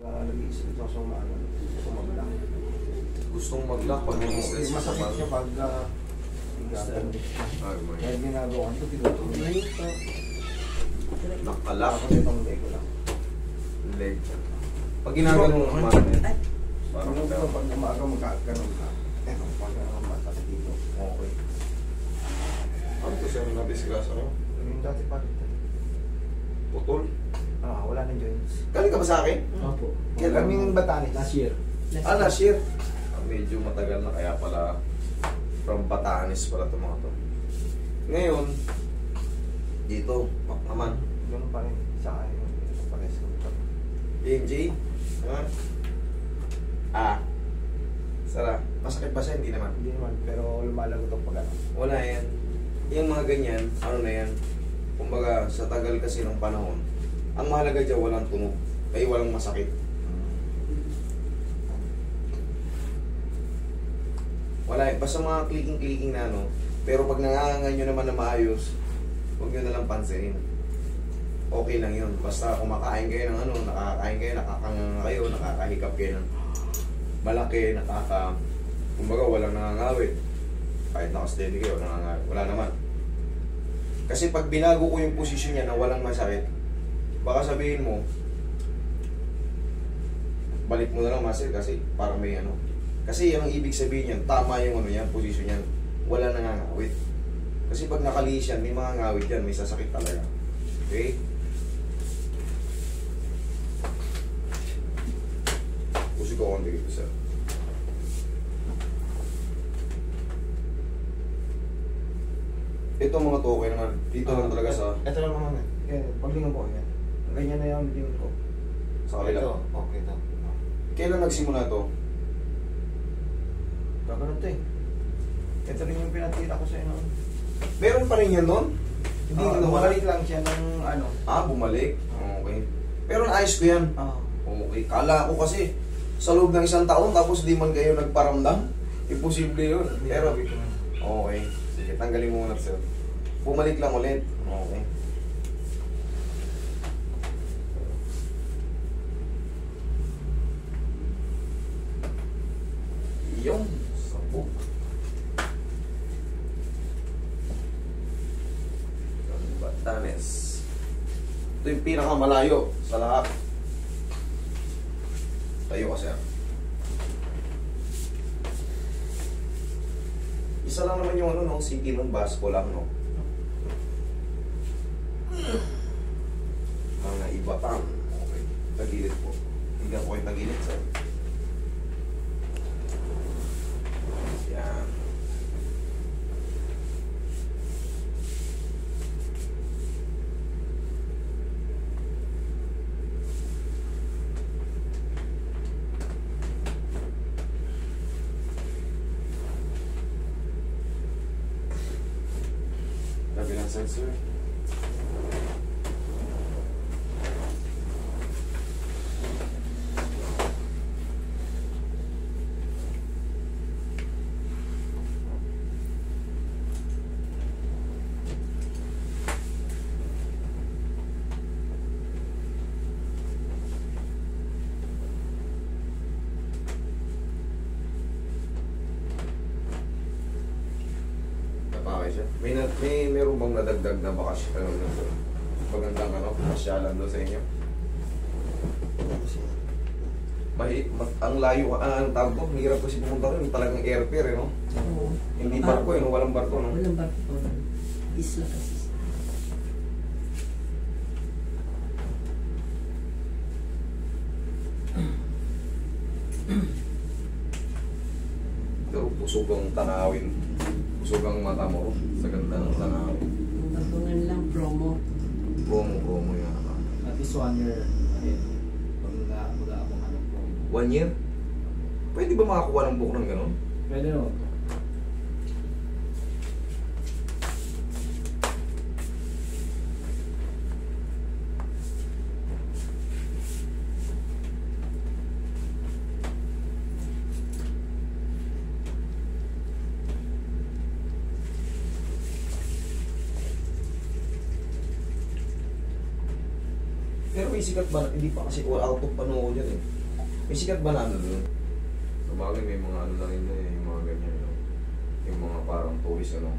Nag-iisip ito sa magla. Gustong mag-lock pag nag-stress ka Masakit naman. siya pag higatan. Kaya ginagawa ko, tinutuloy ito. Nakalak. Ako itong leg ko lang. Leg. Pag ginagawa mo naman, parang Ano daw. ito, pag umaga magkakaroon ka. Eto, pag masakit dito. Okay. Ano to siya na-discuss ako? Yung dati pa dito. Putol. Wala na joints. Galing ka ba sa akin? Opo. Kailan? Kaming Batanes. Last year. Last year. Medyo matagal na kaya pala from Batanes pala ito mga to. Ngayon, dito, naman. Ganun pa rin. Saka yung pares ko. AMJ? Sara, masakit ba siya? Hindi naman. Hindi naman, pero lumalagot ako pag ano. Wala yan. Yung mga ganyan, ano na yan, kumbaga sa tagal kasi ng panahon, ang mahalaga dyan walang tunog, ay walang masakit. Wala eh, basta mga clicking-clicking na ano, pero pag nangangangan nyo naman na maayos, huwag nyo nalang pansinin. Okay lang yun. Basta kumakain kayo ng ano, nakakain kayo, nakakanganga kayo, nakakahikap kayo ng malaki, kumbaga walang nangangawit. Kahit nakasteady kayo, nangangawit. Wala naman. Kasi pag binago ko yung posisyon niya na walang masakit, baka sabihin mo, balik mo na lang muscle kasi para may ano. Kasi yung ibig sabihin yan, tama yung ano yan, posisyon yan, wala nangangawit. Kasi pag nakalihis yan, may mga ngawit yan, may sasakit talaga. Okay? Pusi ko konti dito, sir. Ito mga to, okay naman. Dito lang talaga sa... Ito lang naman eh. Paglingon ko yan. Ganyan na yung lingon ko. Sa kabila. Ito, okay ito. Kailan nagsimula to? Gagano'n ito eh. Ito rin yung pinatira ko sa'yo noon. Meron pa rin yan doon? Hindi nawala. Bumalik lang siya ng ano. Bumalik? Okay. Pero naayos ko yan. Okay. Kala ko kasi sa loob ng 1 taon tapos di man kayo nagparamdam. Imposible yun. Pero okay. Sige, tanggalin mo muna sir. Bumalik lang ulit. Okay. Yung sabog. Batanes. Ito yung pinakamalayo sa lahat. Tayo ka sir. Isa lang naman yung ano, no? CT ng Basco lang, no? Mga ibatang. Okay. Tagilid po. Tingnan ko yung tagilid, sir. Yan. Kabilang side, sir. Okay siya. Meron bang nadagdag na bakasyon? Ano na sir? Magandang ano, pasyalan doon sa inyo? Ang layo, ang tawag ko, hirap kasi pumunta rin, talagang airfare, eh, no? Oo. Hindi barko, eh, no? Walang barko, no? Walang barko. Isla kasi. Pero busog ang tanawin. Busog ang mata mo sa ganda ng tanawin. Bagungan lang promo. Promo yan. At least 1 year ahead. Pag mag-aabang ano po. 1 year? Pwede ba makakuha ng buhok ng gano'n? Pwede naman. Pero may sikat ba? Hindi pa kasi all out of ano ko dyan eh. May sikat ba na ano doon? Sabagay may mga ano na rin na yung mga ganyan, no? Yung mga parang tourist, ano?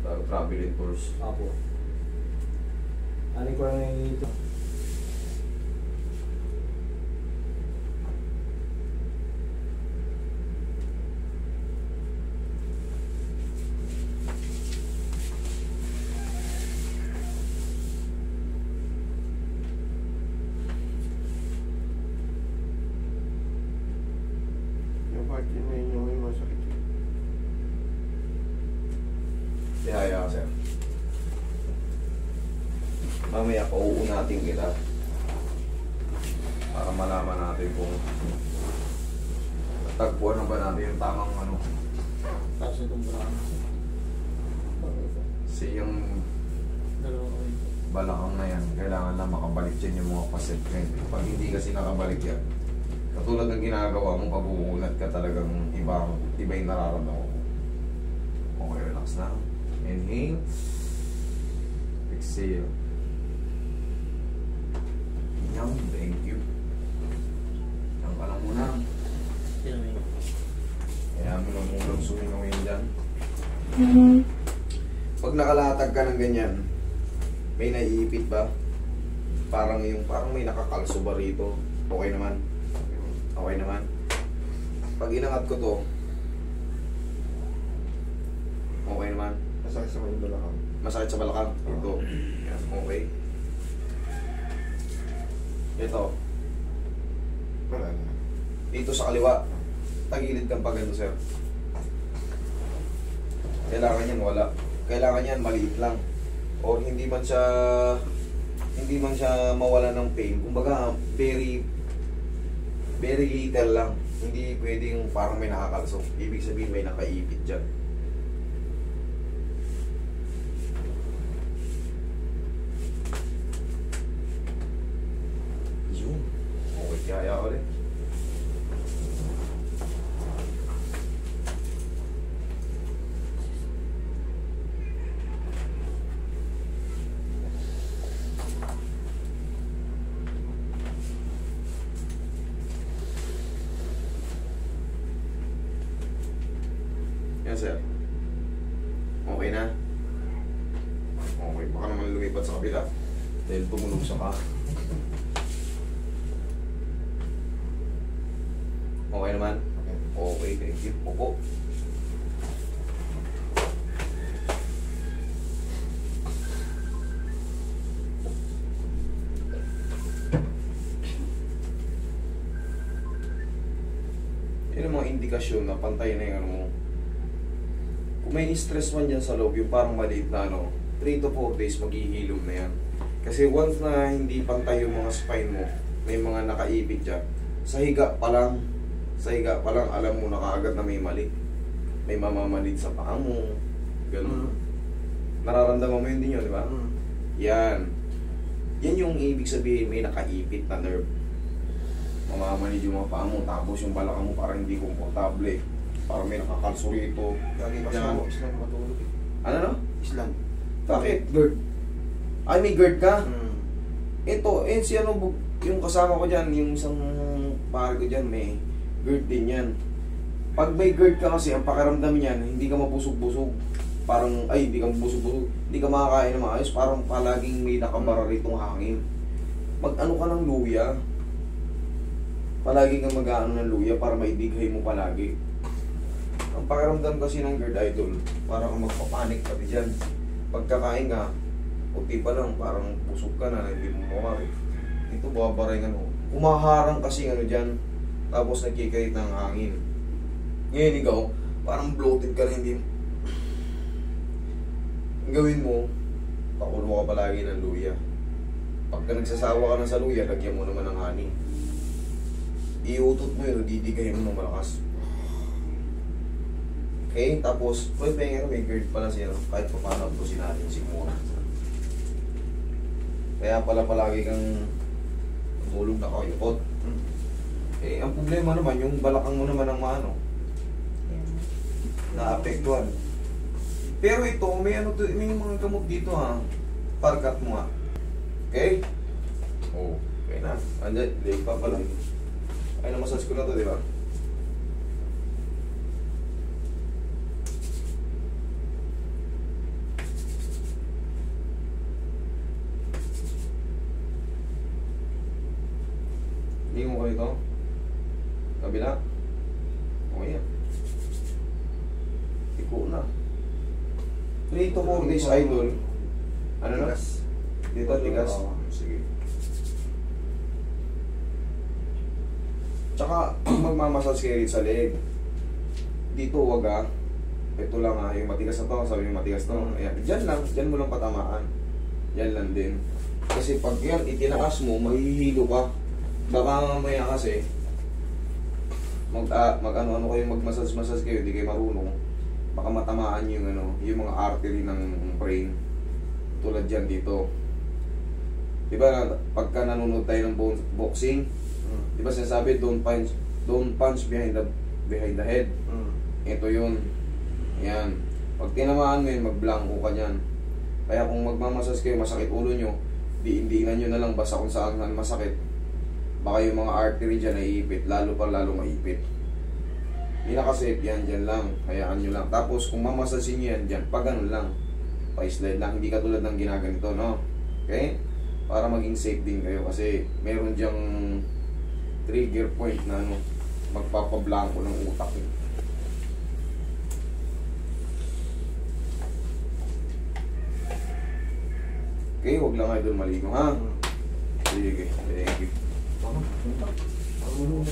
Travel and tours. Apo. Ano ko lang yung ito? Yung part yun na yun yung masakit. Ihaya ka, sir. Mamaya pauunatin kita para malaman natin kung tagpuan na ba natin yung tamang ano. Tapos itong brano. Yung Dalawa ko ito. balakang na yan, kailangan lang makabalik dyan yung mga pa-segment. Pag hindi kasi nakabalik yan, katulad ng ginagawa mo, pag uulat ka talagang iba yung nararamdaman mo. Okay, relax na. Inhale. Exhale. Yan, thank you. Yan ka lang muna. Kaya mo lang mulang sumingawin dyan. Pag nakalatag ka ng ganyan, may naiipit ba? Parang may nakakalso ba rito? Okay naman. Okay naman. Pag inangat ko to, okay naman. Masakit sa mga balakang. Masakit sa balakang. Ito. Yan, okay. Ito. Wala na. Dito sa kaliwa. Tagilid kang pag ganito, sir. Kailangan yan wala. Kailangan yan maliit lang. O hindi man siya mawala ng pain. Kumbaga, very little lang. Hindi pwedeng parang may nakakalso. Ibig sabihin may nakaipit dyan. Yun. Okay, kaya ulit. Yan, sir. Okay na? Okay, baka naman lumipat sa kabila. Dahil tumulong sa ka. Okay naman? Okay, thank you. Opo. Yan ang mga indikasyon na pantay na yung ano mo. Kung may stress man dyan sa loob, yung parang maliit na ano, 3 to 4 days maghihilom na yan. Kasi once na hindi pantay yung mga spine mo, may mga nakaipit dyan, sa higa pa lang alam mo na kaagad na may mali. May mamamanid sa paa mo, ganun. Nararamdaman mo yun din yun, di ba? Yan. Yan yung ibig sabihin may nakaipit na nerve. Mamamanid yung mga paa mo, tapos yung balakang mo parang hindi komportable. Parang may nakakalso rito. Lagi pa sa Islam matulog eh. Ano no? Islam. Bakit? GERD. Ay, may GERD ka? Ito, si ano, yung kasama ko dyan, yung isang pare ko dyan, may GERD din yan. Pag may GERD ka kasi, ang pakiramdam niyan, hindi ka mabusog-busog. Parang, hindi ka mabusog-busog. Hindi ka makakain na maayos. Parang palaging may nakabara ritong hangin. Mag-ano ka ng luya. Palagi kang mag-ano ng luya para maidighay mo palagi. Ang pakiramdam kasi ng GERD, idol, parang magpapanik pati dyan. Pagkakain ka, puti pa lang, parang busog ka na, hindi mo mawari. Ito, babaray ka no. Kumaharang kasi ano dyan, tapos nagkikait ng hangin. Ngayon ikaw, parang bloated ka na, hindi. Ang gawin mo, pakulo ka palagi ng luya. Pagka nagsasawa ka na sa luya, lagyan mo naman ng honey. Iutot mo yun, didigay mo ng malakas. Okay, tapos, may GERD pala siya, kahit pa paano ubusin natin sigmura. Kaya pala palagi kang tulog na kakayukot. Eh, ang problema naman, yung balakang mo naman ang maano, naapektuhan. Pero ito, may mga gamot dito ha, parkat mo ha. Okay? Oh, okay na. Andiyan, leg pa pala. Ay, na-massage ko na to, di ba? Hindi mo kayo ito? Kabila? Okay yan. Iko na. 3 to 4 days, idol. Ano na? Tigas. Dito, tigas. Oo. Sige. Tsaka, magmamassage kayo rin sa leg. Dito, wag ah. Ito lang ah, yung matigas na to, sabi yung matigas to. Ayan, dyan mo lang patamaan. Yan lang din. Kasi pag yan, itinaas mo, mahihilo ka. Baka mamaya kasi, mag-ano-ano kayo, mag-massage kayo, hindi kayo marunong. Baka matamaan yung ano, yung mga artery ng brain. Tulad dyan dito. Diba, pagka nanonood tayo ng boxing, diba sinasabi, don't punch behind the head. Ito yun. Yan. Pag tinamaan mo yun, mag-blanco ka nyan. Kaya kung magmamasas kayo, masakit ulo nyo, diindinan nyo na lang basta kung saan masakit. Baka yung mga artery dyan naiipit, lalo maipit. Hindi na kasi, yan, dyan lang. Hayaan nyo lang. Tapos kung mamasasin nyo yan dyan, pag ganun lang. Pa-slide lang, hindi katulad ng ginaganito, no? Okay? Para maging safe din kayo kasi meron dyang trigger point na ano, magpapablanko ng utak eh. Okay, huwag lang idol maligo ha. Sige, thank you. Ano? Ano?